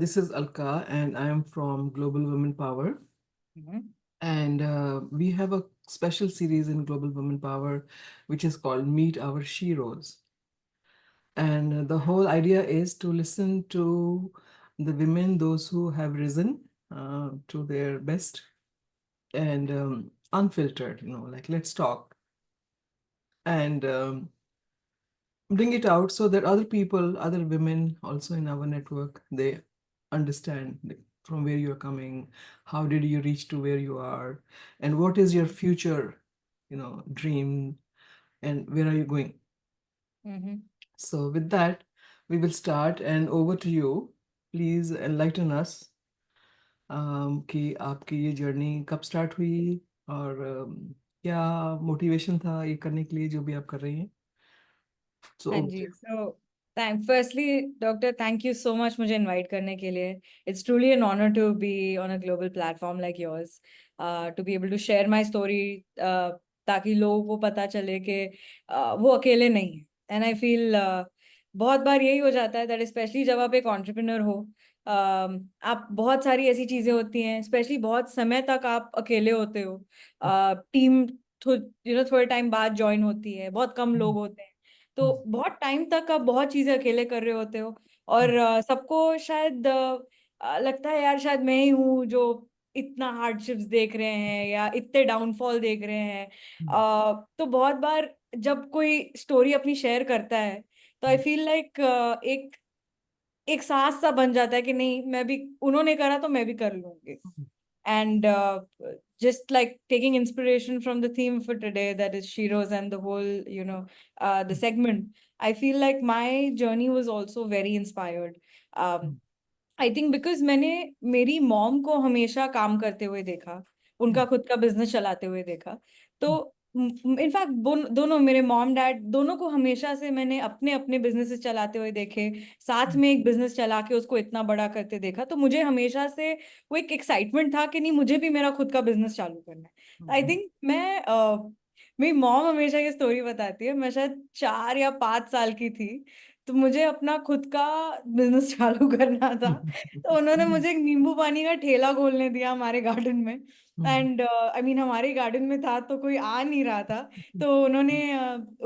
This is Alka, and I am from Global Women Power. Mhm. And we have a special series in Global Women Power, which is called Meet Our Sheroes. And the whole idea is to listen to the women, those who have risen to their best and unfiltered, like let's talk and bring it out so that other people, other women also in our network, they understand from where you're coming, how did you reach to where you are, and what is your future, dream, and where are you going. Mhm. So with that, we will start, and over to you. Please enlighten us कि आपकी ये journey कब start हुई और क्या motivation था ये करने के लिए जो भी आप कर रही हैं. So हाँ over to जी, you. so firstly doctor, thank you so much मुझे इनवाइट करने के लिए. It's truly an honour to be on a global platform like yours, to be able to share my story, ताकि लोगों को पता चले कि वो अकेले नहीं है. एंड आई फील बहुत बार यही हो जाता है दैट स्पेशली जब आप एक एंटरप्रेन्योर हो, आप बहुत सारी ऐसी चीजें होती हैं, स्पेशली बहुत समय तक आप अकेले होते हो. टीम थोड़े टाइम बाद ज्वाइन होती है, बहुत कम लोग होते हैं, तो बहुत टाइम तक आप बहुत चीजें अकेले कर रहे होते हो. और सबको शायद लगता है यार शायद मैं ही हूँ जो इतना हार्डशिप्स देख रहे हैं या इतने डाउनफॉल देख रहे हैं. तो बहुत बार जब कोई स्टोरी अपनी शेयर करता है, तो आई फील लाइक एक एक साहस सा बन जाता है कि नहीं, मैं भी, उन्होंने करा तो मैं भी कर लूंगी. And just like taking inspiration from the theme for today, that is Sheroes, and the whole, the segment, I feel like my journey was also very inspired. I think because मैंने मेरी मॉम को हमेशा काम करते हुए देखा, उनका खुद का बिजनेस चलाते हुए देखा. तो इनफैक्ट दोनों मेरे मॉम डैड दोनों को हमेशा से मैंने अपने अपने बिजनेसेस चलाते हुए देखे, साथ में एक बिजनेस चला के उसको इतना बड़ा करते देखा. तो मुझे हमेशा से वो एक एक्साइटमेंट था कि नहीं, मुझे भी मेरा खुद का बिजनेस चालू करना है. आई थिंक मेरी मॉम हमेशा ये स्टोरी बताती है, मैं शायद 4 या 5 साल की थी, तो मुझे अपना खुद का बिजनेस चालू करना था. तो उन्होंने मुझे एक नींबू पानी का ठेला खोलने दिया हमारे गार्डन में. एंड आई मीन हमारे गार्डन में था तो कोई आ नहीं रहा था. तो उन्होंने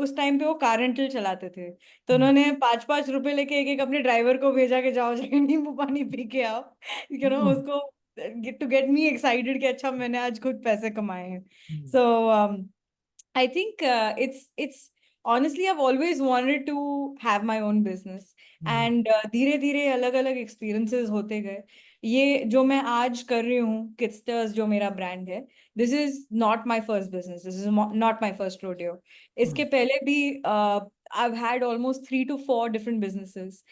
उस टाइम पे वो कार रेंटल चलाते थे, तो उन्होंने 5-5 रुपए लेके एक एक अपने ड्राइवर को भेजा कि जाओ जाके नींबू पानी पी के आओ, उसको टू गेट मी एक्साइटेड कि अच्छा मैंने आज खुद पैसे कमाए हैं. सो I think it's honestly I've always wanted to have my own business. And धीरे धीरे अलग अलग experiences होते गए. ये जो मैं आज कर रही हूँ, Kitsters जो मेरा brand है, this is not my first business, this is not my first rodeo. इसके पहले भी I've had almost 3 to 4 different businesses.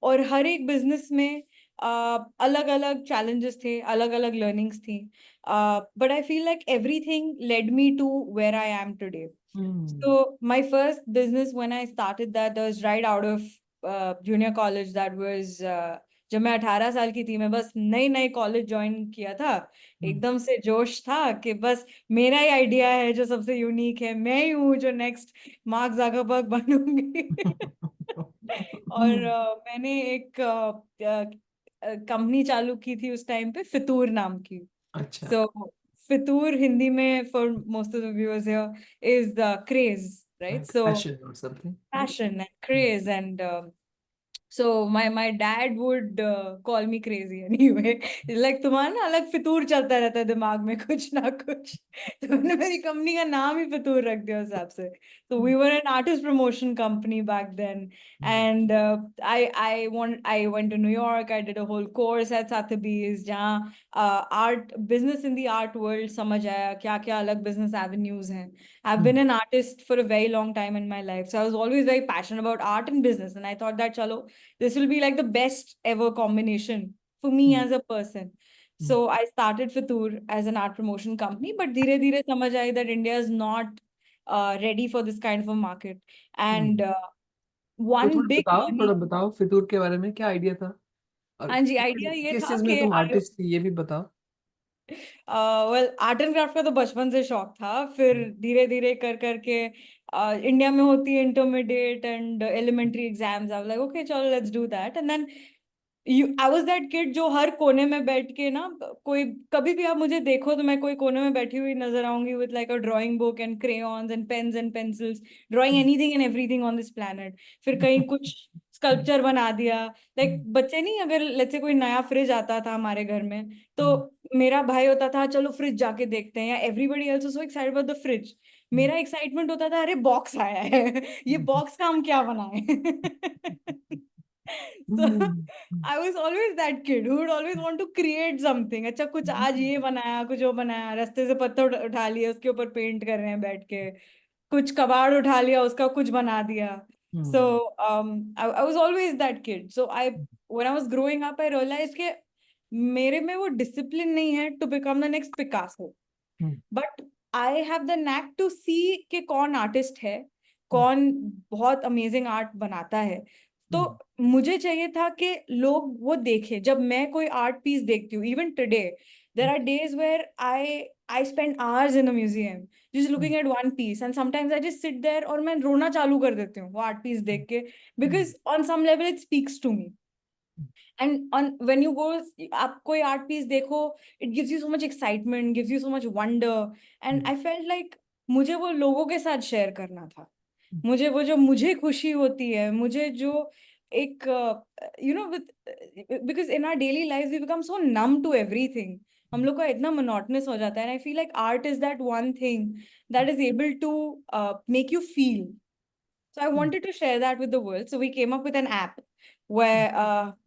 और हर एक business में अलग अलग challenges थे, अलग अलग learnings थी. But I feel like everything led me to where I am today. So my first business when I started that was right out of junior college. That was जब मैं 18 साल की थी, मैं बस नई नई कॉलेज ज्वाइन किया था. एकदम से जोश था कि बस मेरा ही आइडिया है जो सबसे यूनिक है, मैं ही हूँ जो नेक्स्ट मार्क ज़करबर्ग बनूंगी. और मैंने एक कंपनी चालू की थी उस टाइम पे, फितूर नाम की. अच्छा. So फितूर हिंदी में, for most of the viewers here, is the craze, right? Like So passion or something. passion and craze. And so my dad would call me crazy anyway. Like तुम्हारा ना अलग फितूर चलता रहता है दिमाग में कुछ ना कुछ. तो मैंने मेरी कंपनी का नाम ही फितूर रख दिया उस हिसाब से. So we were an artist promotion company back then. And I went to New York. I did a whole course at Sotheby's जहाँ art business in the art world समझ आया क्या क्या अलग business avenues हैं. I've been an artist for a very long time in my life, so I was always very passionate about art and business, and I thought that chalo, this will be like the best ever combination for me as a person. So I started Fitur as an art promotion company, but धीरे धीरे समझ आई that India is not ready for this kind of a market. And तो one big थोड़ा learning. बताओ फितूर के बारे में, क्या आइडिया था और हाँ जी, आइडिया ये किस था चीज में कि तुम आर्टिस्ट थी ये भी बताओ. वेल आर्ट एंड क्राफ्ट का तो बचपन से शौक था, फिर धीरे धीरे कर करके इंडिया में होती है intermediate and elementary exams, I was like okay चलो let's do that. And then I was that kid जो हर कोने में बैठ के ना, कोई कभी भी आप मुझे देखो तो मैं कोई कोने में बैठी हुई नजर आऊंगी with like a drawing book and crayons and pains and pencils, drawing anything and everything on this planet. फिर कहीं कुछ स्कल्पचर बना दिया। लाइक बच्चे नहीं, अगर लेट्स से कोई नया फ्रिज आता था हमारे घर में, तो मेरा भाई होता था चलो फ्रिज जाके देखते हैं, या everybody else so excited about the fridge, मेरा एक्साइटमेंट होता था अरे बॉक्स आया है ये बॉक्स का हम क्या बनाए। So I was always that kid who would always want to create something. अच्छा कुछ आज ये बनाया, कुछ वो बनाया, रास्ते से पत्थर उठा लिया उसके ऊपर पेंट कर रहे हैं बैठ के, कुछ कबाड़ उठा लिया उसका कुछ बना दिया. So I was always that kid. So when I was growing up I realized कि मेरे में वो discipline नहीं है to become the next Picasso. But I have the knack to see कि कौन आर्टिस्ट है, कौन बहुत अमेजिंग आर्ट बनाता है. तो मुझे चाहिए था कि लोग वो देखें. जब मैं कोई आर्ट पीस देखती हूँ, even today there are days where I spend hours in a museum just looking at one piece, and sometimes I just sit there और मैं रोना चालू कर देती हूँ वो आर्ट पीस देख के, because on some level it speaks to me. And on when you go, आप कोई art piece देखो, it gives you so much excitement, gives you so much wonder, and I felt like मुझे वो लोगों के साथ शेयर करना था. मुझे वो जो मुझे खुशी होती है, मुझे जो एक you know with, because in our daily life we become so numb to everything. हम लोग का इतना मोनोटनस हो जाता है, and I feel like art is that one thing that is able to make you feel. So I wanted to share that with the world. So we came up with an app where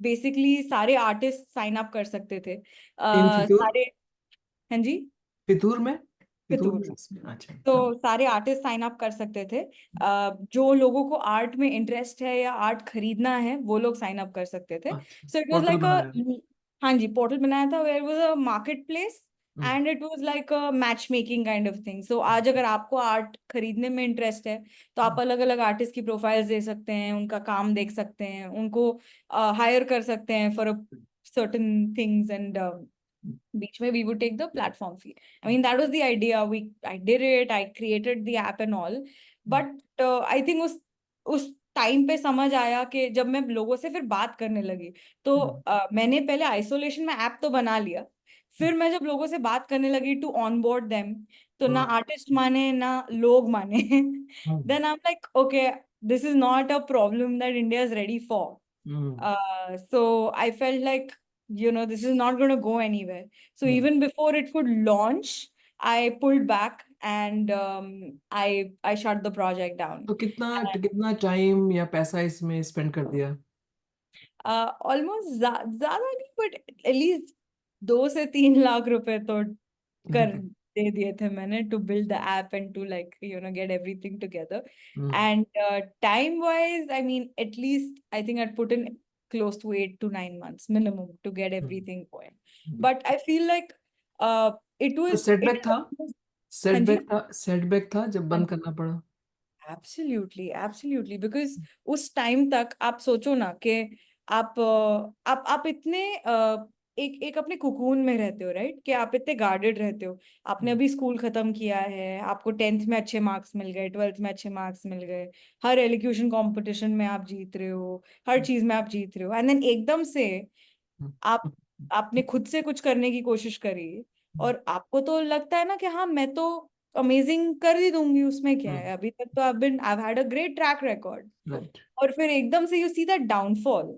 basically सारे artists sign up कर सकते थे. इन फितूर, सारे, हाँ जी, फितूर में, फितूर फितूर में में. इसमें, अच्छा तो हाँ। सारे आर्टिस्ट साइन अप कर सकते थे. जो लोगों को आर्ट में इंटरेस्ट है या आर्ट खरीदना है वो लोग साइन अप कर सकते थे. अच्छा, so it was portal like a, बनाया। हाँ जी, पोर्टल बनाया था where was a market place, hmm, and it was like a match making kind of thing. So आज अगर आपको आर्ट खरीदने में इंटरेस्ट है तो आप अलग अलग आर्टिस्ट की प्रोफाइल्स दे सकते हैं, उनका काम देख सकते हैं, उनको हायर कर सकते हैं for a certain things, and बीच में we would take the platform fee. I mean, that was the idea. I did it, I created the app and all. But I think उस टाइम पे समझ आया कि जब मैं लोगों से फिर बात करने लगी, तो मैंने पहले आइसोलेशन में ऐप तो बना लिया, फिर मैं जब लोगों से बात करने लगी टू ऑन बोर्ड देम, तो ना आर्टिस्ट माने ना लोग माने. Then I am like okay, this is not a problem that India is ready for. So I felt like, this is not going to go anywhere. So even before it could launch, I pulled back, and I shut the project down. तो कितना time या पैसा इसमें spend कर दिया? Almost ज्यादा नहीं, but at least 2 से 3 लाख रुपए तो कर दे दिए थे मैंने to build the app and to like get everything together. And time wise I mean at least I think I put in close to 8 to 9 months minimum to get everything going. But I feel like it तो was setback it था, हाँ जी. Setback था जब बंद करना पड़ा? Absolutely absolutely, because उस time तक आप सोचो ना कि आप इतने एक एक अपने कुकून में रहते हो, राइट, कि आप इतने गार्डेड रहते हो. आपने अभी स्कूल खत्म किया है, आपको 10th में अच्छे मार्क्स मिल गए, 12th में अच्छे मार्क्स मिल गए, हर एलिक्यूशन कंपटीशन में आप जीत रहे हो, हर चीज में आप जीत रहे हो, एंड देन एकदम से आप आपने खुद से कुछ करने की कोशिश करी, और आपको तो लगता है ना कि हाँ मैं तो अमेजिंग कर ही दूंगी, उसमें क्या है, अभी तक तो I've had a great track record. Right. और फिर एकदम से you see that downfall.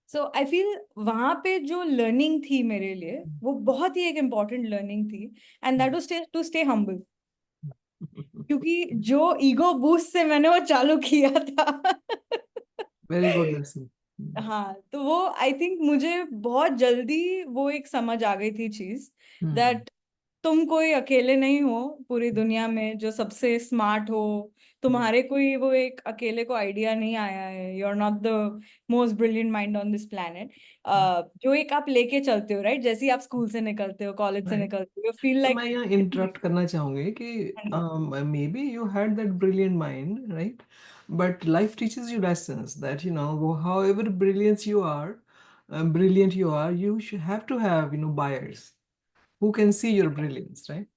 So I feel वहां पे जो लर्निंग थी मेरे लिए वो बहुत ही एक इम्पॉर्टेंट लर्निंग थी, and that was to stay humble. क्योंकि जो ईगो बूस्ट से मैंने वो चालू किया था. Very good lesson. हाँ, तो वो आई थिंक मुझे बहुत जल्दी वो एक समझ आ गई थी चीज, दैट तुम कोई अकेले नहीं हो पूरी दुनिया में जो सबसे स्मार्ट हो. तुम्हारे कोई वो एक अकेले को आइडिया नहीं आया है. You are not the most brilliant mind on this planet. जो एक आप लेके चलते हो, राइट, जैसे ही आप स्कूल से निकलते हो, कॉलेज से राइट। निकलते हो, फील तो मैं लाइक. यहाँ इंटरप्ट करना चाहूंगी कि may be you had that brilliant mind, right, but life teaches you lessons that however brilliant you are, you should have to have buyers who can see your brilliance, right?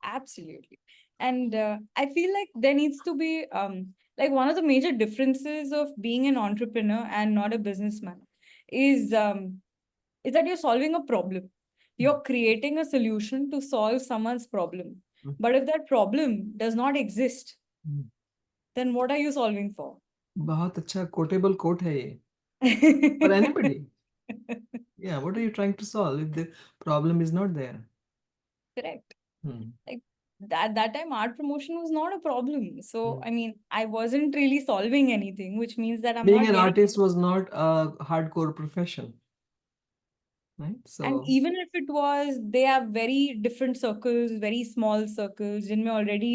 Absolutely. And I feel like there needs to be like one of the major differences of being an entrepreneur and not a businessman is that you're solving a problem. You're creating a solution to solve someone's problem. But if that problem does not exist, then what are you solving for? बहुत अच्छा quotable quote है ये for anybody. Yeah, what are you trying to solve if the problem is not there? Correct. Hmm. Like that time art promotion was not a problem. So Hmm. I mean, I wasn't really solving anything, which means that I'm Being not an getting. artist was not a hardcore profession, right? And So, even if it was, they have very different circles, very small circles, जिनमें already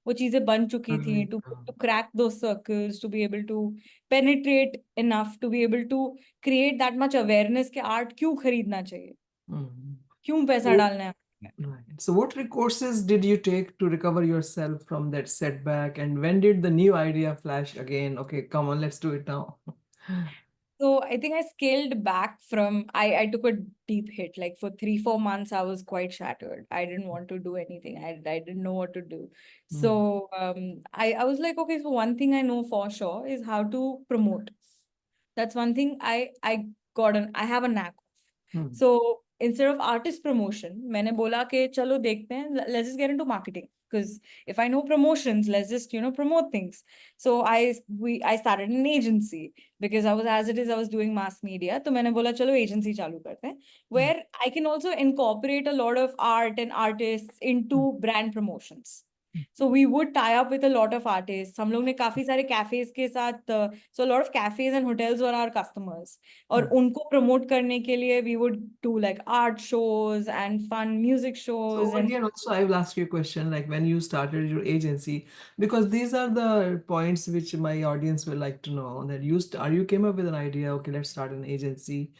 वो चीजें बन चुकी थी right. to crack those circles, to be able to penetrate enough, to be able to create that much awareness कि art क्यों खरीदना चाहिए, Hmm. क्यों पैसा So, डालना है art में. right. So, what courses did you take to recover yourself from that setback? And when did the new idea flash again? Okay, come on, let's do it now. So I think I scaled back from I took a deep hit. Like for 3-4 months, I was quite shattered. I didn't want to do anything. I didn't know what to do. Hmm. So I was like, okay, so one thing I know for sure is how to promote. That's one thing I have a knack of. Hmm. So instead of artist promotion, मैंने बोला कि चलो देखते हैं, let's just get into marketing. Because if I know promotions, let's just promote things. So I started an agency because I was as it is I was doing mass media. तो मैंने बोला चलो agency चालू करते हैं, where I can also incorporate a lot of art and artists into brand promotions. So we would tie up with a lot of artists. हम लोग ने काफी सारे cafes के साथ so a lot of cafes and hotels were our customers. और उनको promote करने के लिए we would do like art shows and fun music So shows over and here also I will ask you a question like when you started your agency because these are the points which my audience will like to know that you came up with an idea, okay, let's start an agency,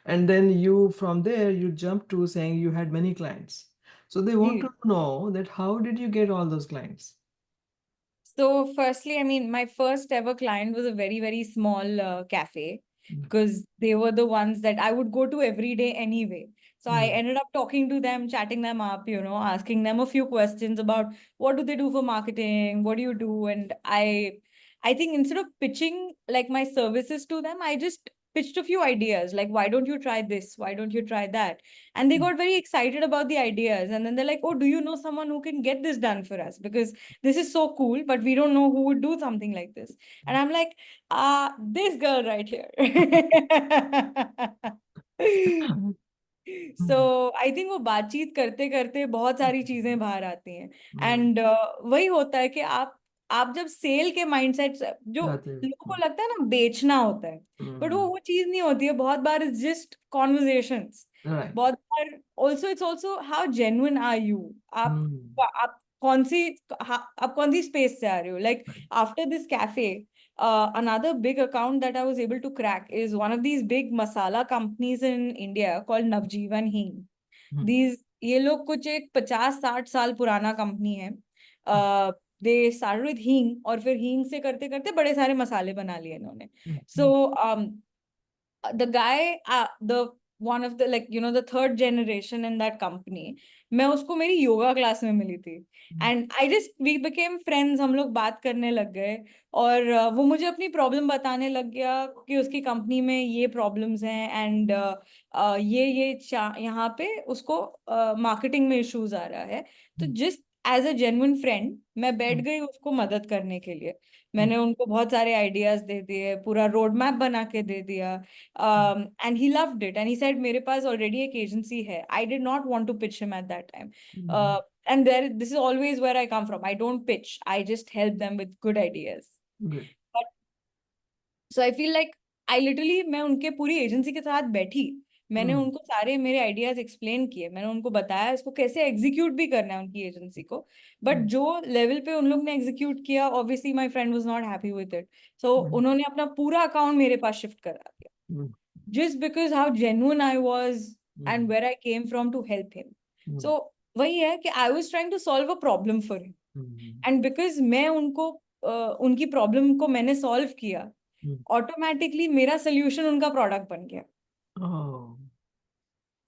and then you from there you jump to saying you had many clients, so they want जी. to know that how did you get all those clients? So, firstly, I mean, my first ever client was a very, very small cafe Mm. because they were the ones that I would go to every day anyway. So I Mm. ended up talking to them, chatting them up, asking them a few questions about what do they do for marketing, what do you do, and I think instead of pitching like my services to them, I just pitched a few ideas like why don't you try this, why don't you try that, and they got very excited about the ideas, and then they're like, oh, do you know someone who can get this done for us, because this is so cool, but we don't know who would do something like this. And I'm like, this girl right here. So I think वो बातचीत करते करते बहुत सारी चीजें बाहर आती हैं. Mm. एंड वही होता है कि आप जब सेल के माइंडसेट जो Got it. लोगों को लगता है ना बेचना होता है, बट Mm. वो चीज नहीं होती है. बहुत बार इट्स जस्ट कॉन्वर्जेशंस. Right. बहुत बार also it's also how genuine are you. Mm. आप कौन सी आप कौन सी स्पेस से आ रहे हो. Like Right. After this cafe, another big account that I was able to crack is one of these big masala companies in India called Navjeevan Hing. Mm. These ये लोग कुछ एक 50-60 साल पुराना कंपनी है. दे स्टार्टेड विद हींग और फिर हींग से करते करते बड़े सारे मसाले बना लिए इन्होंने. Mm. So the guy, the one of the like the third generation in that company, मैं उसको मेरी योगा क्लास में मिली थी. And I just we became friends. हम लोग बात करने लग गए और वो मुझे अपनी प्रॉब्लम बताने लग गया कि उसकी कंपनी में ये प्रॉब्लम्स हैं एंड ये यहाँ पे उसको मार्केटिंग में इश्यूज आ रहा है. तो just as a genuine friend मैं बैठ Mm. गई उसको मदद करने के लिए. Mm. मैंने उनको बहुत सारे आइडियाज दे दिए, पूरा रोड मैप बना के दे दिया. And he loved it and he said मेरे पास already एक agency है. I did not want to pitch him at that time. Mm. And this is always where I come from. I don't pitch, I just help them with good ideas. Good. But so I feel like I literally मैं उनके पूरी agency के साथ बैठी. मैंने Mm. उनको सारे मेरे आइडियाज एक्सप्लेन किए. मैंने उनको बताया इसको कैसे एग्जीक्यूट भी करना है उनकी एजेंसी को. But Mm. जो लेवल पे उन लोग ने एग्जीक्यूट किया, obviously my friend was not happy with it. So Mm. उन्होंने अपना पूरा अकाउंट मेरे पास शिफ्ट करा दिया, Mm. just because how genuine I was and Mm. where I came from to help him. Mm. So वही है कि I was trying to solve a problem for him. Mm. And because मैं उनको उनकी problem को मैंने solve किया, Mm. Automatically मेरा सोल्यूशन उनका प्रोडक्ट बन गया. Oh.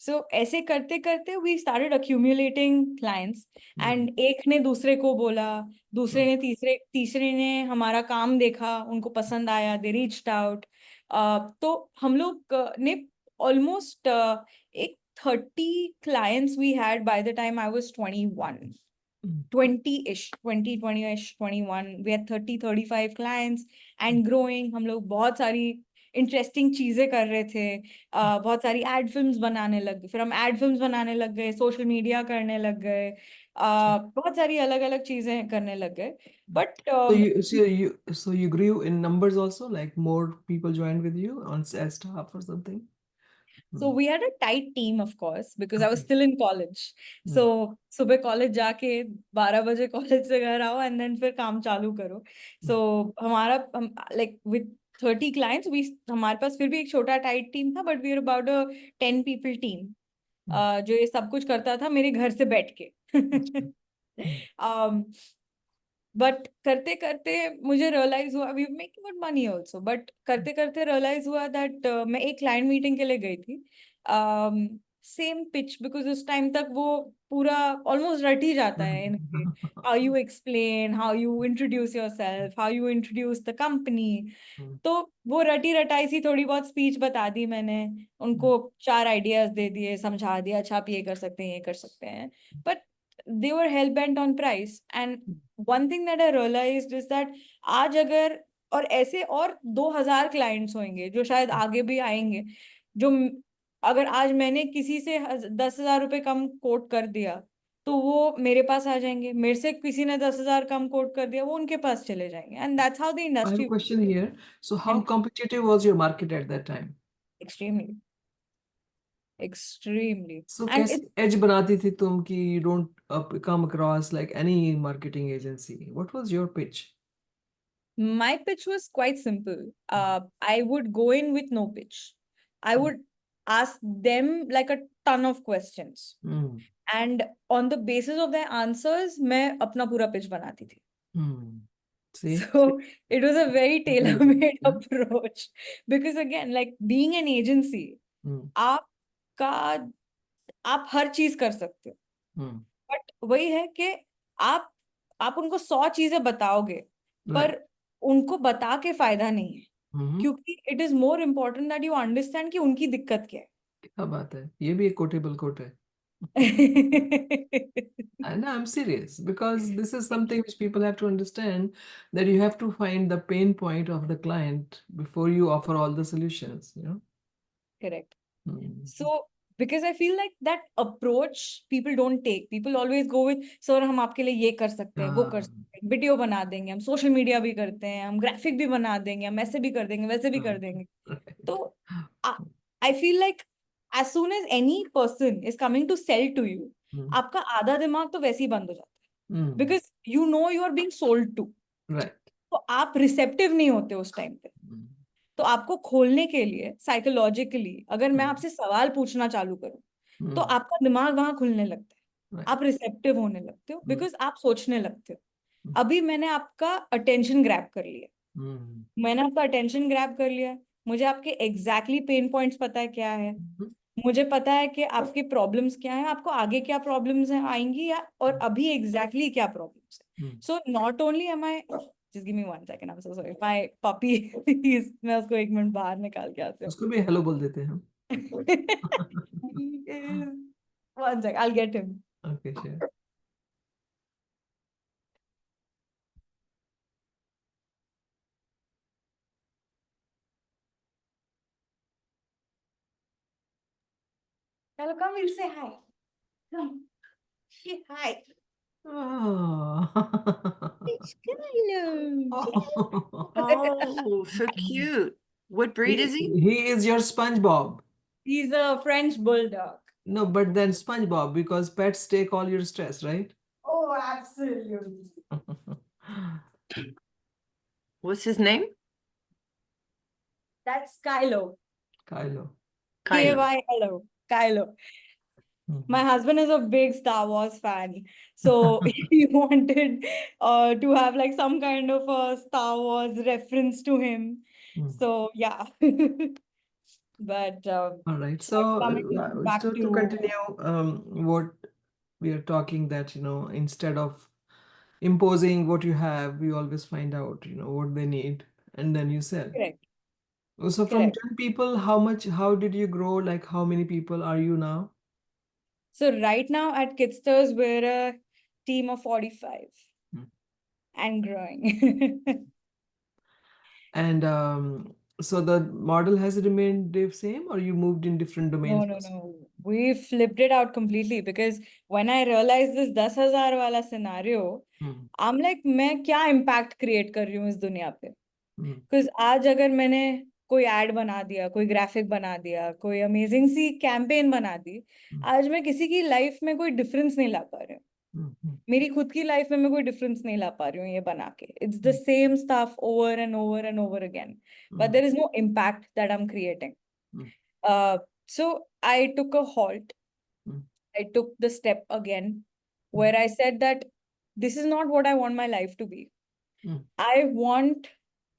सो ऐसे करते करते we started accumulating clients. Mm. And एक ने दूसरे को बोला, दूसरे Mm. ने तीसरे तीसरे ने हमारा काम देखा, उनको पसंद आया, दे रीच्ड आउट. तो हम लोग ने ऑलमोस्ट एक 30 clients we had by the time I was 21. 20-ish, 20, 20-ish, 21. We had 30, 35 clients and growing. हम लोग बहुत सारी इंटरेस्टिंग चीजें कर रहे थे, बहुत सारी एड फिल्म्स बनाने लग गए, फिर हम एड फिल्म्स बनाने लग गए, सोशल मीडिया करने लग गए, बहुत सारी अलग अलग चीजें करने लग गए. But So you grew in numbers also, like more people joined with you on as staff or something? so Hmm. we had a tight team, of course, because I was Okay. still in college. Hmm. So सुबह college जाके 12 बजे college से घर आओ and then फिर काम चालू करो. Hmm. So हमारा हम लाइक विद 30 clients, वी हमारे पास फिर भी एक छोटा टाइट टीम था, but we are about a 10 people team, Hmm. जो ये सब कुछ करता था मेरे घर से बैठ के. Hmm. um, बट करते करते मुझे रियलाइज हुआ, we making good money also, but करते करते रियलाइज हुआ दैट मैं एक क्लाइंट मीटिंग के लिए गई थी, सेम पिच, बिकॉज उस टाइम तक वो पूरा ऑलमोस्ट रट ही जाता है इनके, how you explain, how you introduce yourself, how you introduce the company. Hmm. तो वो रटी रटाई सी थोड़ी बहुत स्पीच बता दी मैंने Hmm. उनको, 4 आइडियाज दे दिए, समझा दिया, अच्छा आप ये कर सकते हैं, ये कर सकते हैं. But they were hell bent on price. And one thing that I realized is that आज अगर, और ऐसे और 2,000 क्लाइंट्स होंगे जो शायद आगे भी आएंगे, जो अगर आज मैंने किसी से 10,000 रुपए कम कोट कर दिया तो वो मेरे पास आ जाएंगे, मेरे से किसी ने 10,000 कम कोट कर दिया वो उनके पास चले जाएंगे. And that's how the I have a industry. question here. So how and competitive was your market at that time? Extremely, extremely. So and कैसे edge बनाती थी तुम कि you don't come across like any marketing agency? What was your pitch? my pitch was quite simple. I would go in with no pitch. I would ask them like a ton of questions. Hmm. And on the basis of their answers, मैं अपना पूरा pitch बनाती थी. Hmm. See? So it was a very Intelligent. tailor-made Yeah? approach. Because again, like being an agency, Hmm. आपका आप हर चीज कर सकते हो. Hmm. बट वही है कि आप आप उनको 100 चीजें बताओगे, Right. पर उनको बता के फायदा नहीं है, Hmm. क्योंकि it is more important that you understand कि उनकी दिक्कत क्या क्या बात है, ये भी एक कोटेबल कोट है. है. And I'm serious because this is something which people have to understand, that you have to find the pain point of the client before you offer all the solutions, you know? Correct. Hmm. So because I feel like that approach people don't take. People always go with, sir हम आपके लिए ये कर सकते हैं, वो कर Ah, सकते हैं, वीडियो बना देंगे, हम सोशल मीडिया भी करते हैं, हम ग्राफिक भी बना देंगे, हम ऐसे भी कर देंगे, वैसे भी कर right, देंगे. right. तो I feel like as soon as any person is coming to sell to you, Hmm. आपका आधा दिमाग तो वैसे ही बंद हो जाता है, Hmm. because you know you are being sold to. Right. तो आप रिसेप्टिव नहीं होते उस टाइम पे. Hmm. तो आपको खोलने के लिए साइकोलॉजिकली अगर मैं Hmm. आपसे सवाल पूछना चालू करूं तो Hmm. आपका दिमाग वहां खुलने लगता है, Right. आप रिसेप्टिव होने लगते हो, Hmm. बिकॉज आप सोचने लगते हो. Hmm. अभी मैंने आपका अटेंशन ग्रैब कर लिया, Hmm. मैंने आपका अटेंशन ग्रैब कर लिया है, मुझे आपके एग्जैक्टली पेन पॉइंट्स पता है क्या है, Hmm. मुझे पता है कि आपके प्रॉब्लम्स क्या है, आपको आगे क्या प्रॉब्लम्स हैं आएंगी, या और अभी एग्जैक्टली क्या प्रॉब्लम्स है. Hmm. So not only am I, just give me 1 second, I am so sorry, my puppy, मैं उसको 1 मिनट बाहर निकाल के आती हूँ. उसको भी हेलो बोल देते हैं हम. He is. 1 sec, I'll get him. Okay, sure. Hello, come, we'll say hi. Come, say hi. Oh. It's Kylo. Oh, so cute. What breed is he? He is your SpongeBob. He's a French bulldog. No, but then SpongeBob, because pets take all your stress, right? Oh, absolutely. What's his name? That's Kylo. Kylo. Kylo. Kylo. Kylo. My Mhm. husband is a big Star Wars fan, so he wanted to have like some kind of a Star Wars reference to him. Mm. So yeah. But All right. coming back To to, continue, what we are talking, that, instead of imposing what you have, you always find out, what they need, and then you sell. correct. So from Correct. 10 people, how did you grow? Like how many people are you now? So right now at Kitsters, we're a team of 45 Hmm. and growing. And so the model has remained the same, or you moved in different No, domains no, also? no. We flipped it out completely because when I realized this 10,000 wala scenario, Hmm. I'm like, मैं क्या impact create कर रही हूँ इस दुनिया पे? Hmm. Because आज अगर मैंने कोई ad बना दिया, कोई graphic बना दिया, कोई amazing सी campaign बना दी, Hmm. आज मैं किसी की life में कोई difference नहीं ला पा रही हूँ. Hmm. Hmm. मेरी खुद की लाइफ में मैं कोई डिफरेंस नहीं ला पा रही हूँ ये बना के. It's the Hmm. Same stuff over and over and over again, but Hmm. There is no impact that I am creating. Hmm. So I took a halt. Hmm. I took the step again Hmm. where I said that this is not what I want my life to be. Hmm. I want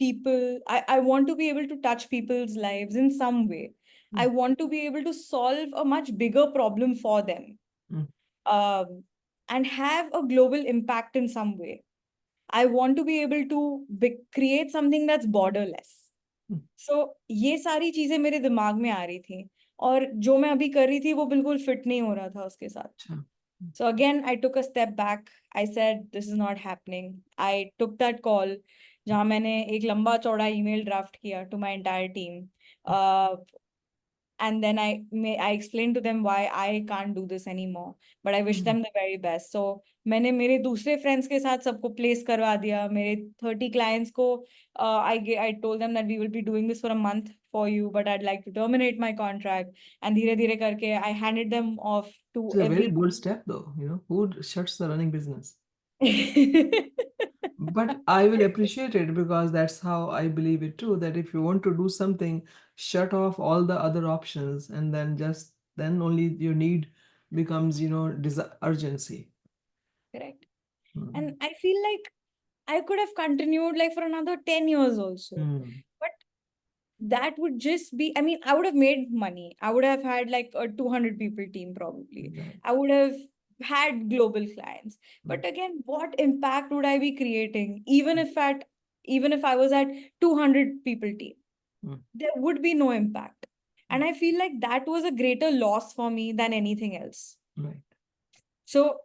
I want to be able to touch people's lives in some way. Hmm. I want to be able to solve a much bigger problem for them, Hmm. um, and have a global impact in some way. I want to be able to create something that's borderless. Hmm. So ये सारी चीजें मेरे दिमाग में आ रही थी और जो मैं अभी कर रही थी वो बिल्कुल फिट नहीं हो रहा था उसके साथ. अच्छा. So again, I took a step back. I said, this is not happening. I took that call जहाँ मैंने एक लंबा चौड़ा email draft किया to my entire team. Uh, and then I explained to them why I can't do this anymore, but I wish Hmm. them the very best. So मैंने मेरे दूसरे friends के साथ सबको place करवा दिया. मेरे 30 clients को I told them that we will be doing this for a month for you, but I'd like to terminate my contract. And धीरे धीरे करके I handed them off to It's a very every. bold step, though. Who shuts the running business? But I will appreciate it because that's how I believe it too. That if you want to do something, shut off all the other options, and then only your need becomes, urgency. Correct. Hmm. And I feel like I could have continued like for another 10 years also. Hmm. But that would just be, I mean, I would have made money. I would have had like a 200 people team probably. Right. I would have had global clients. Hmm. But again, what impact would I be creating even if I was at 200 people team? Hmm. There would be no impact. Hmm. And I feel like that was a greater loss for me than anything else. Right. So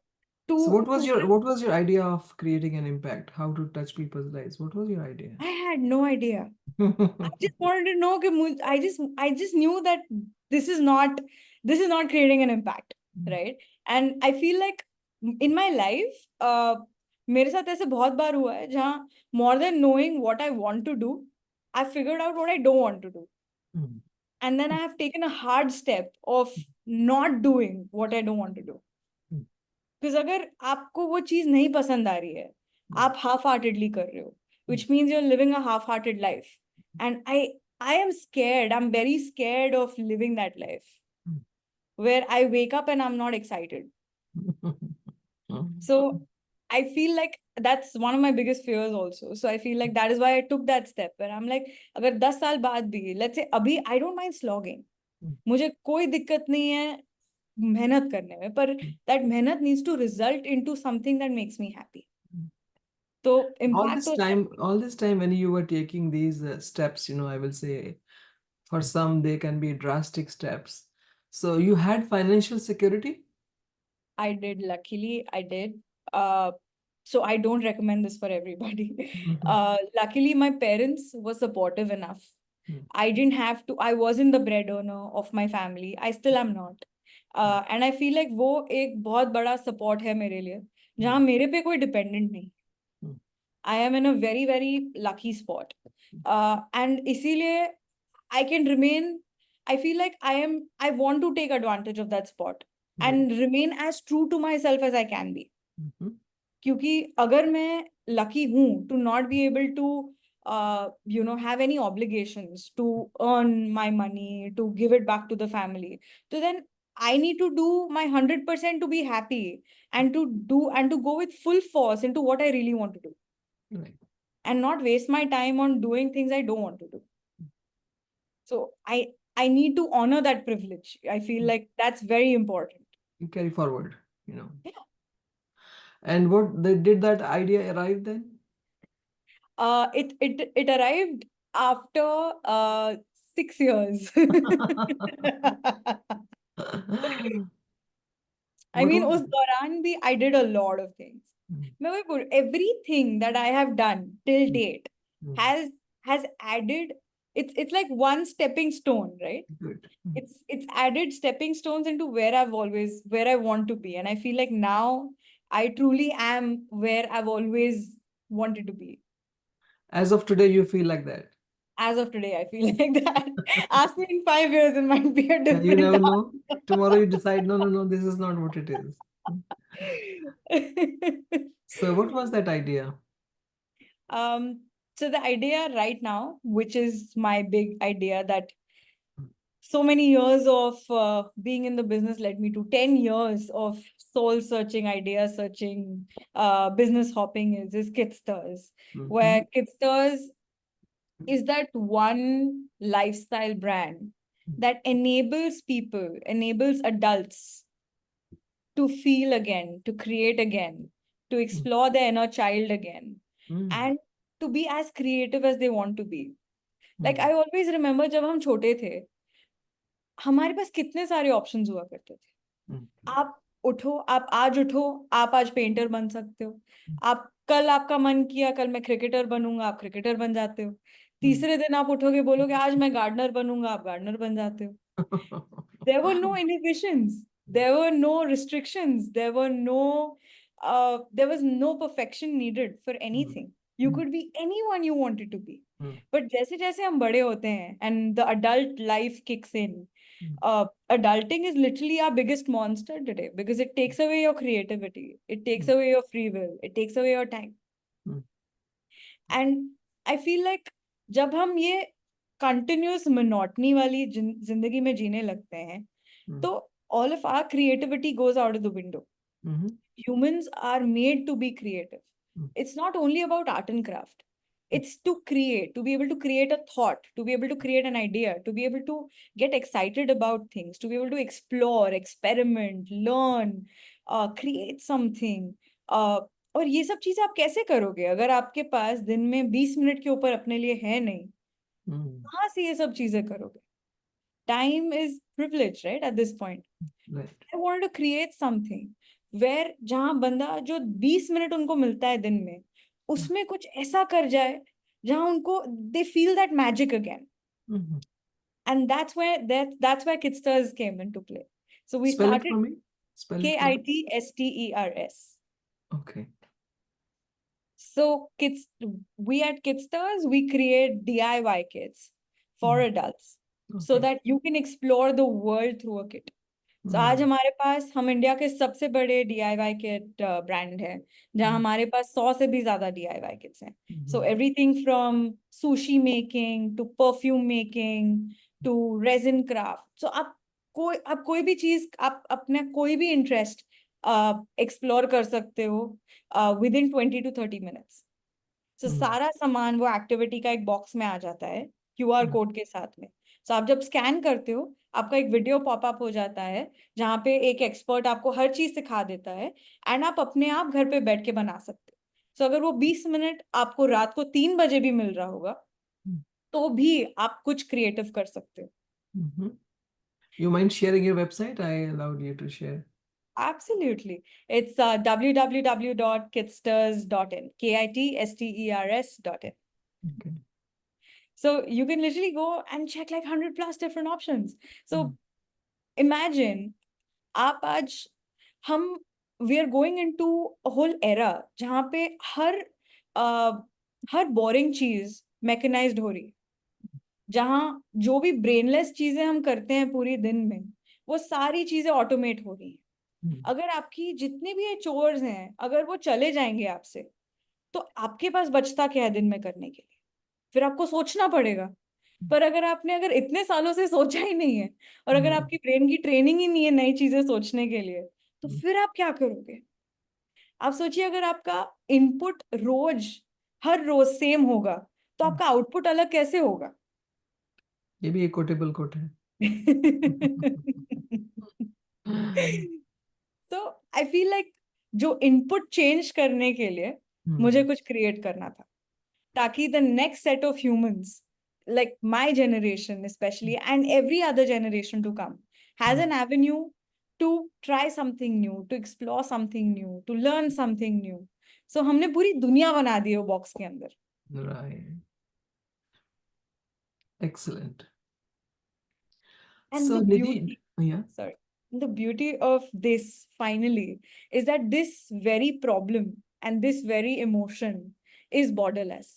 So to to what was your idea of creating an impact? How to touch people's lives? What was your idea? I had no idea. I just wanted to know कि I just knew that this is not creating an impact, right? And I feel like in my life मेरे साथ ऐसे बहुत बार हुआ है जहाँ more than knowing what I want to do, I figured out what I don't want to do. Hmm. And then I have taken a hard step of not doing what I don't want to do. Hmm. Because अगर आपको वो चीज नहीं पसंद आ रही है, आप half heartedly कर रहे हो, which means you're living a half hearted life. And I am scared. I'm very scared of living that life where I wake up and I'm not excited. So I feel like that's one of my biggest fears also. So I feel like that is why I took that step where I'm like, अगर 10 साल बाद भी, let's say अभी I don't mind slogging. मुझे कोई दिक्कत नहीं है मेहनत करने में, पर that मेहनत needs to result into something that makes me happy. तो impact तो All this time when you were taking these steps, I will say for some they can be drastic steps. So you had financial security? I did, luckily I did. So I don't recommend this for everybody. Mhm. Luckily my parents were supportive enough. Hmm. I didn't have to, I wasn't the breadwinner of my family. I still am not. And I feel like वो एक बहुत बड़ा support है मेरे लिए, जहाँ मेरे पे कोई dependent नहीं. Hmm. I am in a very, very lucky spot. And इसीलिए I can remain, I feel like I want to take advantage of that spot and remain as true to myself as I can be. Mhm. क्योंकि अगर मैं lucky हूँ to not be able to have any obligations to earn my money, to give it back to the family, so then I need to do my 100% to be happy and to go with full force into what I really want to do Right. and not waste my time on doing things I don't want to do. So I need to honor that privilege. I feel like that's very important. You carry forward, you know. Yeah. And did that idea arrive then? It arrived after 6 years. I What mean, was उस it? दौरान भी I did a lot of things. मैं वही बोल everything that I have done till date Mm. has added. It's like one stepping stone, right? Good. It's added stepping stones into where I want to be, and I feel like now I truly am where I've always wanted to be. As of today, you feel like that. As of today, I feel like that. Ask me in 5 years, it might be a You different never know. Tomorrow you decide, no, no, no, this is not what it is. answer. So what was that idea? So the idea right now, which is my big idea that so many years of being in the business led me to 10 years of soul searching, idea searching, business hopping is Kitsters, where Kitsters is that one lifestyle brand that enables people, enables adults to feel again, to create again, to explore their inner child again, and to be as creative as they want to be. Like I always remember जब हम छोटे थे, हमारे पास कितने सारे options हुआ करते थे. आप उठो, आप आज पेंटर बन सकते हो. आप कल आपका मन किया, कल मैं क्रिकेटर बनूंगा, आप क्रिकेटर बन जाते हो. तीसरे दिन आप उठोगे, बोलोगे आज मैं गार्डनर बनूंगा, आप गार्डनर बन जाते हो. There were no inhibitions. There were no restrictions. There was no perfection needed for anything. You could be anyone you wanted to be. But जैसे जैसे हम बड़े होते हैं and the adult life kicks in, adulting is literally our biggest monster today because it takes away your creativity. It takes away your free will. It takes away your time. And I feel like जब हम ये continuous monotony वाली जिंदगी में जीने लगते हैं, तो all of our creativity goes out of the window. Humans are made to be creative. It's not only about art and craft. It's to create, to be able to create a thought, to be able to create an idea, to be able to get excited about things, to be able to explore, experiment, learn, create something. और ये सब चीजें आप कैसे करोगे अगर आपके पास दिन में 20 मिनट के ऊपर अपने लिए है नहीं? कहाँ से ये सब चीजें करोगे? Time is privilege, right? At this point. Right. I wanted to create something where जहाँ बंदा जो 20 मिनट उनको मिलता है दिन में, उसमें कुछ ऐसा कर जाए जहाँ उनको they feel that magic again. And that's where Kitsters came into play. So we Spell it started for me. Spell it for me. Kitsters. Okay. So we at Kitsters, we create DIY kits for adults so Okay. that you can explore the world through a kit. So आज हमारे पास हम India के सबसे बड़े DIY kit brand है जहाँ हमारे पास 100 से भी ज्यादा DIY किट्स हैं. So everything from sushi making to perfume making to resin craft. So आप कोई भी चीज आप अपने कोई भी इंटरेस्ट एक्सप्लोर कर सकते हो within 20 to 30 minutes. So सारा सामान वो एक्टिविटी का एक बॉक्स में आ जाता है QR कोड के साथ में. So आप जब स्कैन करते हो आपका एक वीडियो पॉपअप हो जाता है जहाँ पे एक एक्सपर्ट आपको हर चीज सिखा देता है एंड आप अपने आप घर पे बैठ के बना सकते हो. So अगर वो 20 मिनट आपको रात को 3 बजे भी मिल रहा होगा तो भी आप कुछ क्रिएटिव कर सकते हो. You mind sharing your website? I allowed you to share. Absolutely. It's www.kitsters.in. KITSTERS.in. Okay. So you can literally go and check like 100 plus different options. So imagine, आप आज हम we are going into a whole era जहाँ पे हर boring चीज mechanized हो रही है. जहाँ जो भी brainless चीजें हम करते हैं पूरी दिन में वो सारी चीजें automate हो रही हैं. अगर आपकी जितने भी ये चोर्स हैं अगर वो चले जाएंगे आपसे तो आपके पास बचता क्या है दिन में करने के लिए? फिर आपको सोचना पड़ेगा. पर अगर इतने सालों से सोचा ही नहीं है और अगर आपकी ब्रेन की ट्रेनिंग ही नहीं है नई चीजें सोचने के लिए तो फिर आप क्या करोगे? आप सोचिए अगर आपका इनपुट हर रोज सेम होगा तो आपका आउटपुट अलग कैसे होगा? ये भी एक कोटेबल कोट है. So I feel like जो इनपुट चेंज करने के लिए मुझे कुछ क्रिएट करना था ताकि the next set of humans like my generation especially, and every other generation to come, has an avenue to try something new, to explore something new, to learn something new. So हमने पूरी दुनिया बना दी है वो box के अंदर. Right. Excellent. And So the Nidhi, beauty, yeah. sorry, the beauty of this finally is that this very problem and this very emotion is borderless.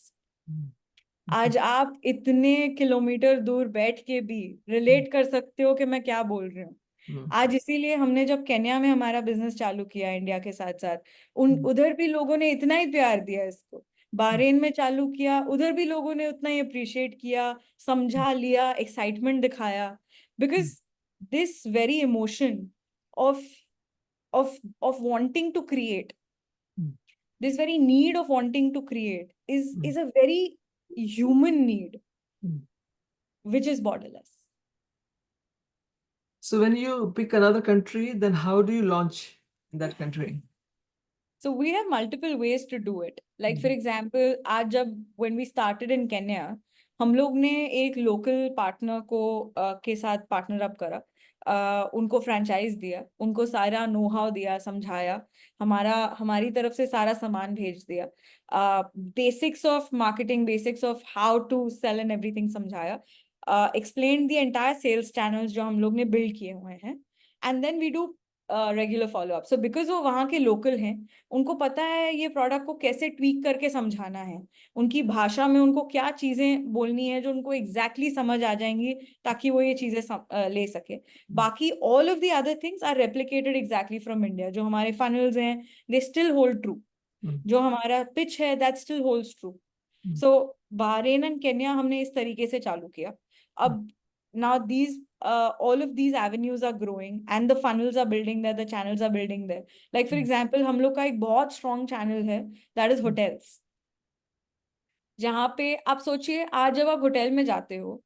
आज आप इतने किलोमीटर दूर बैठ के भी रिलेट कर सकते हो कि मैं क्या बोल रही हूँ. आज इसीलिए हमने जब केन्या में हमारा बिजनेस चालू किया इंडिया के साथ साथ, उधर भी लोगों ने इतना ही प्यार दिया इसको. बहरीन में चालू किया, उधर भी लोगों ने उतना ही अप्रिशिएट किया, समझा लिया, एक्साइटमेंट दिखाया. Because this very emotion of of of wanting to create, this very need of wanting to create is a very human need, which is borderless. So when you pick another country, then how do you launch in that country? So we have multiple ways to do it. Like for example, आज जब when we started in Kenya, हम लोग ने एक local partner को के साथ partner up करा, उनको फ्रेंचाइज दिया, उनको सारा नो हाउ दिया, समझाया, हमारी तरफ से सारा सामान भेज दिया, basics of marketing, basics of how to sell and everything समझाया, explain the entire sales channels जो हम लोग ने बिल्ड किए हुए हैं, and then we do regular follow up. So because वो वहाँ के लोकल हैं, उनको पता है ये प्रोडक्ट को कैसे ट्वीक करके समझाना है, उनकी भाषा में उनको क्या चीजें बोलनी है जो उनको एग्जैक्टली समझ आ जाएंगी ताकि वो ये चीजें ले सके. बाकी all of the other things are replicated exactly from India. जो हमारे फनल्स हैं दे स्टिल होल्ड ट्रू, जो हमारा पिच है that still holds true. So Bahrain and Kenya हमने इस तरीके से चालू किया. अब now these all of these avenues are growing and the funnels are building there, the channels are building there. Like for example, हम लोग का एक बहुत strong channel है, that is hotels. जहाँ पे आप सोचिए, आज जब आप होटल में जाते हो,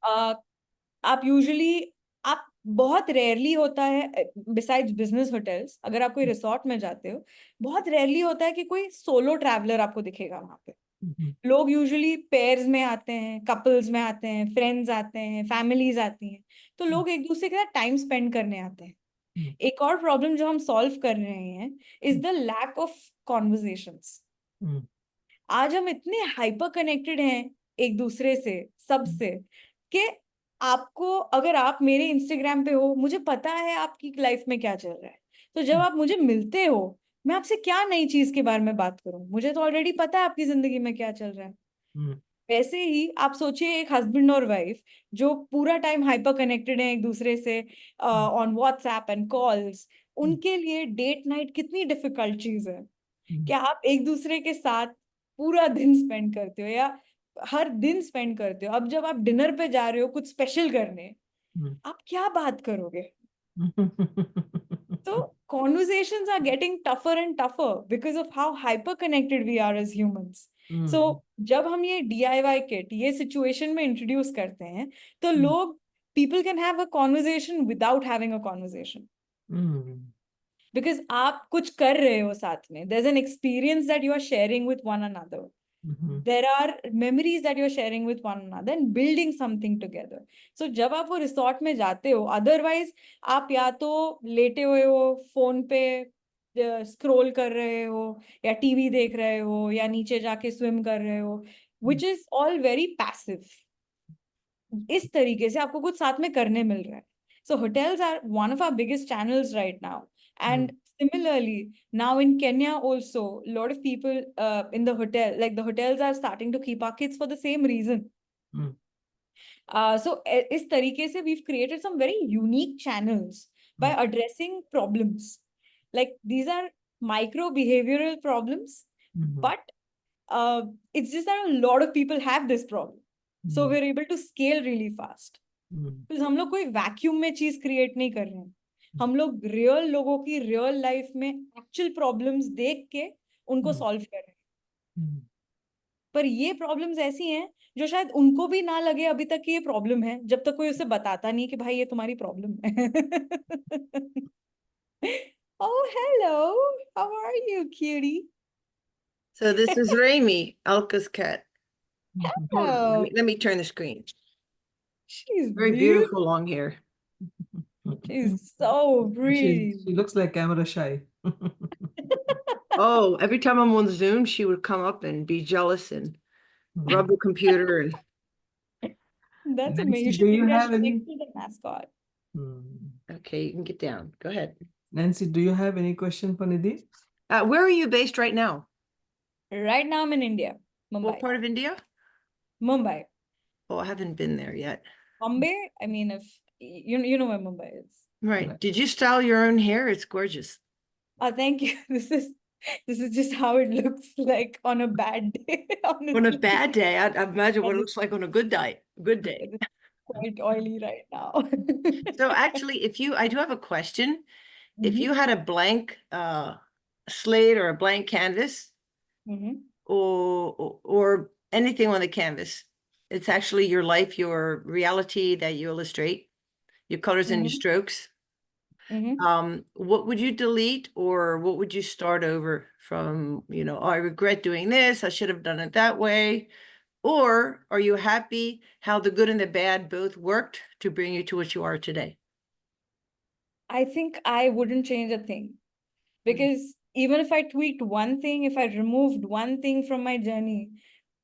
आप यूजुअली, आप बहुत रेयरली होता है बिसाइड्स बिजनेस होटल्स, अगर आप कोई रिसोर्ट में जाते हो, बहुत रेयरली होता है कि कोई सोलो ट्रैवलर आपको दिखेगा वहां पे. लोग यूजुअली पेयर्स में आते हैं, कपल्स में आते हैं, फ्रेंड्स आते हैं, फैमिलीज आती हैं, तो लोग एक दूसरे के साथ टाइम स्पेंड करने आते हैं. एक और प्रॉब्लम जो हम सॉल्व कर रहे हैं is the lack of conversations. आज हम इतने हाइपर कनेक्टेड हैं एक दूसरे से, सबसे, कि आपको, अगर आप मेरे इंस्टाग्राम पे हो, मुझे पता है आपकी लाइफ में क्या चल रहा है. तो जब आप मुझे मिलते हो, मैं आपसे क्या नई चीज के बारे में बात करूं, मुझे तो ऑलरेडी पता है आपकी जिंदगी में क्या चल रहा है. वैसे ही आप सोचिए एक हस्बैंड और वाइफ जो पूरा टाइम हाइपर कनेक्टेड है एक दूसरे से ऑन व्हाट्सएप एंड कॉल्स, उनके लिए डेट नाइट कितनी डिफिकल्ट चीज है. क्या आप एक दूसरे के साथ पूरा दिन स्पेंड करते हो या हर दिन स्पेंड करते हो? अब जब आप डिनर पे जा रहे हो कुछ स्पेशल करने, आप क्या बात करोगे? So conversations are getting tougher and tougher because of how hyper connected we are as humans. So जब हम ये DIY kit ये situation में introduce करते हैं, तो लोग, people can have a conversation without having a conversation. Because आप कुछ कर रहे हो साथ में. There's an experience that you are sharing with one another. There are memories that you're sharing with one another and building something together. So जब आप वो रिसोर्ट में जाते हो, अदरवाइज आप या तो लेटे हुए हो, फोन पे स्क्रॉल कर रहे हो, या टीवी देख रहे हो, या नीचे जाके स्विम कर रहे हो, which is all very passive. इस तरीके से आपको कुछ साथ में करने मिल रहा है. So hotels are one of our biggest channels right now. And similarly, now in Kenya also, a lot of people in the hotel, like the hotels are starting to keep our kids for the same reason. So इस तरीके से we've created some very unique channels by addressing problems. Like these are micro behavioral problems, but it's just that a lot of people have this problem. So we're able to scale really fast. Because हम लोग कोई vacuum में चीज create नहीं कर रहे हैं. हम लोग रियल लोगों की रियल लाइफ में एक्चुअल प्रॉब्लम्स देख के उनको सॉल्व कर रहे हैं. पर ये प्रॉब्लम्स ऐसी हैं जो शायद उनको भी ना लगे अभी तक कि ये प्रॉब्लम है, जब तक कोई उसे बताता नहीं कि भाई ये तुम्हारी प्रॉब्लम है. Oh, hello. How are you, cutie? So this is Raimi, Alka's cat. Hold on. Oh, Let me turn the screen. she's Very beautiful. beautiful long hair. She's so pretty. She looks like camera shy. Oh, every time I'm on Zoom, she would come up and be jealous and rub the computer. And That's amazing. Nancy, You do should you bring that have next any? to the mascot. okay, you can get down. Go ahead. Nancy, do you have any question for Nidhi? Where are you based right now? Right now, I'm in India, What Mumbai. part of India? Mumbai. Oh, I haven't been there yet. Bombay, I mean, if you know where Mumbai is. Right. Did you style your own hair? It's gorgeous. Oh, thank you. This is just how it looks like on a bad day, On a honestly. bad day, I imagine what it And looks like on a good day. Good day. it's quite oily right now. So actually, I do have a question. If Mhm, you had a blank slate or a blank canvas mhm, or anything on the canvas, it's actually your life, your reality that you illustrate, your colors and your mhm, strokes. mhm. What would you delete or what would you start over from, oh, I regret doing this, I should have done it that way? Or are you happy how the good and the bad both worked to bring you to what you are today? I think I wouldn't change a thing, because even if I tweaked one thing, if I removed one thing from my journey,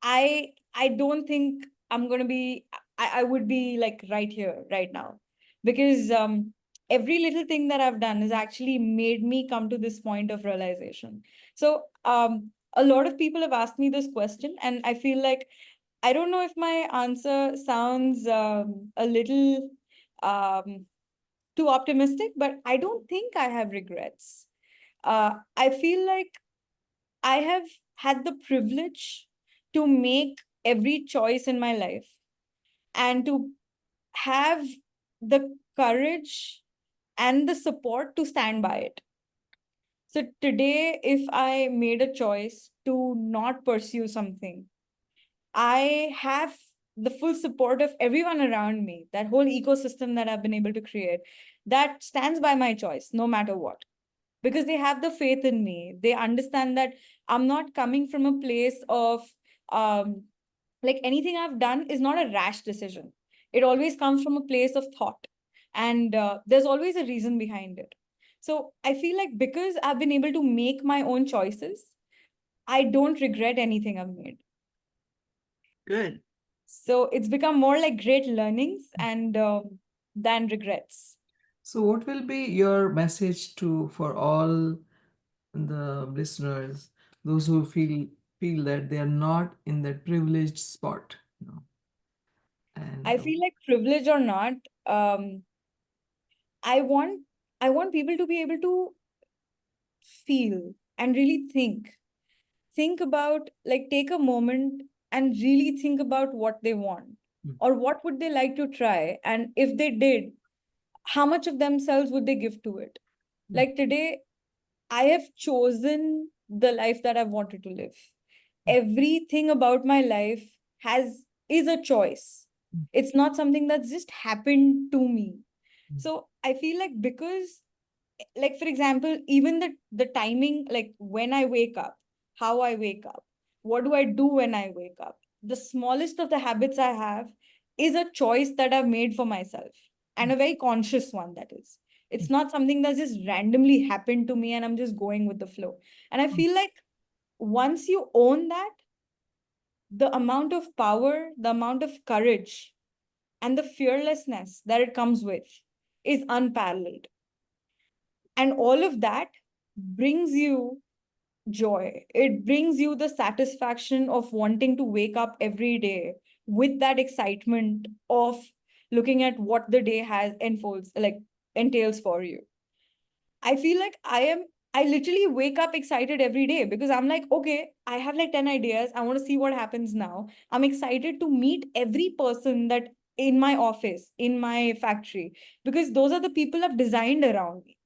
I don't think I'm gonna be I would be like right here right now, because every little thing that I've done has actually made me come to this point of realization. So a lot of people have asked me this question, and I feel like I don't know if my answer sounds a little um, too optimistic, but I don't think I have regrets. I feel like I have had the privilege to make every choice in my life and to have the courage and the support to stand by it. So today, if I made a choice to not pursue something, I have the full support of everyone around me, that whole ecosystem that I've been able to create, that stands by my choice, no matter what, because they have the faith in me. They understand that I'm not coming from a place of um, like anything I've done is not a rash decision. It always comes from a place of thought, and there's always a reason behind it. So I feel like because I've been able to make my own choices, I don't regret anything I've made. Good. So it's become more like great learnings and than regrets. So what will be your message to for all the listeners, those who feel that they are not in that privileged spot, I and feel like privilege or not, um, I want I want people to be able to feel and really think about, like, take a moment and really think about what they want, or what would they like to try, and if they did, how much of themselves would they give to it. Like today, I have chosen the life that I've wanted to live. Everything about my life has is a choice. It's not something that's just happened to me. So I feel like, because, like, for example, even the timing, like when I wake up, how I wake up, what do I do when I wake up, the smallest of the habits I have is a choice that I've made for myself, and a very conscious one, that is. It's not something that just randomly happened to me and I'm just going with the flow. And I feel like once you own that, the amount of power, the amount of courage, and the fearlessness that it comes with is unparalleled. And all of that brings you joy. It brings you the satisfaction of wanting to wake up every day with that excitement of looking at what the day has unfolds, like entails for you. I feel like I literally wake up excited every day, because I'm like, okay, I have like 10 ideas. I want to see what happens now. I'm excited to meet every person that in my office, in my factory, because those are the people I've designed around me.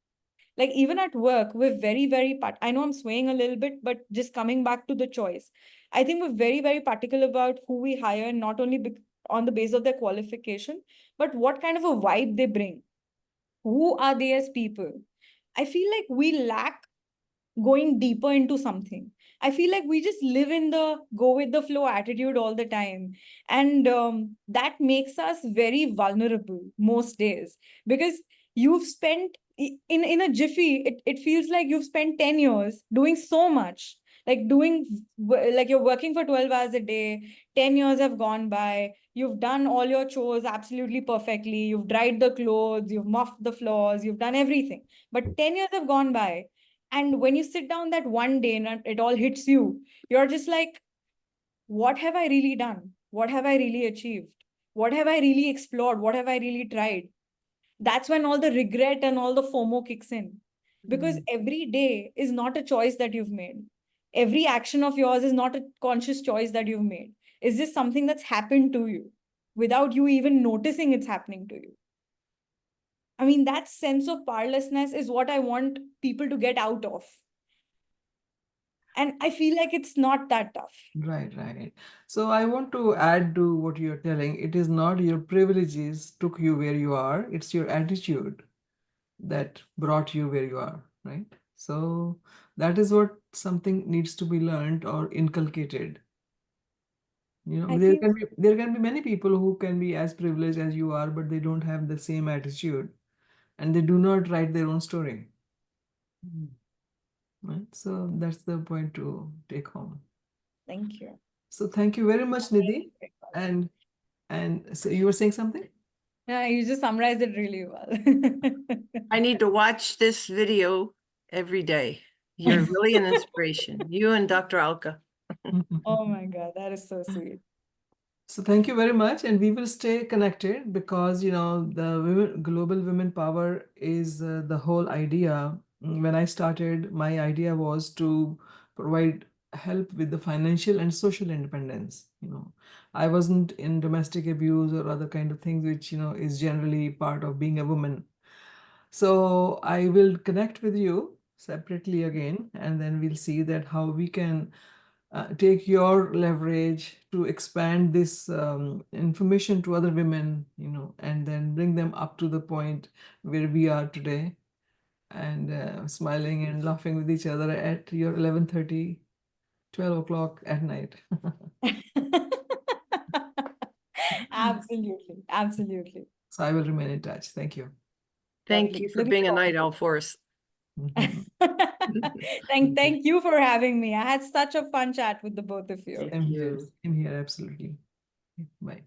Like even at work, we're very I know I'm swaying a little bit, but just coming back to the choice, I think we're very particular about who we hire, not only on the basis of their qualification, but what kind of a vibe they bring. Who are they as people? I feel like we lack going deeper into something. I feel like we just live in the go with the flow attitude all the time. And that makes us very vulnerable most days, because you've spent in a jiffy, it feels like you've spent 10 years doing so much, like like you're working for 12 hours a day, 10 years have gone by, you've done all your chores absolutely perfectly, you've dried the clothes, you've mopped the floors, you've done everything, but 10 years have gone by. And when you sit down that one day and it all hits you, you're just like, what have I really done? What have I really achieved? What have I really explored? What have I really tried? That's when all the regret and all the FOMO kicks in. Because every day is not a choice that you've made. Every action of yours is not a conscious choice that you've made. Is this something that's happened to you without you even noticing it's happening to you? I mean, that sense of powerlessness is what I want people to get out of. And I feel like it's not that tough. Right, right. So I want to add to what you're telling. It is not your privileges took you where you are, it's your attitude that brought you where you are, right? So that is what something needs to be learned or inculcated. You know, I feel there can be many people who can be as privileged as you are, but they don't have the same attitude and they do not write their own story. Right? So that's the point to take home. thank you. So thank you very much, Nidhi. And so you were saying something? Yeah, you just summarized it really well. I need to watch this video every day. You're really an inspiration. You and Dr. Alka. Oh my God, that is so sweet. So thank you very much, and we will stay connected because the global women power is the whole idea. When I started, my idea was to provide help with the financial and social independence. I wasn't in domestic abuse or other kind of things, which is generally part of being a woman. So I will connect with you separately again, and then we'll see that how we can take your leverage to expand this information to other women, and then bring them up to the point where we are today, and smiling and laughing with each other at your 11:30, 12 o'clock at night. Absolutely, absolutely. So I will remain in touch. Thank you. Thank Lovely. you for Looking being a forward night to owl for us. Mhm. thank you for having me. I had such a fun chat with the both of you. Thank Same here. you. Same here. Absolutely. Bye.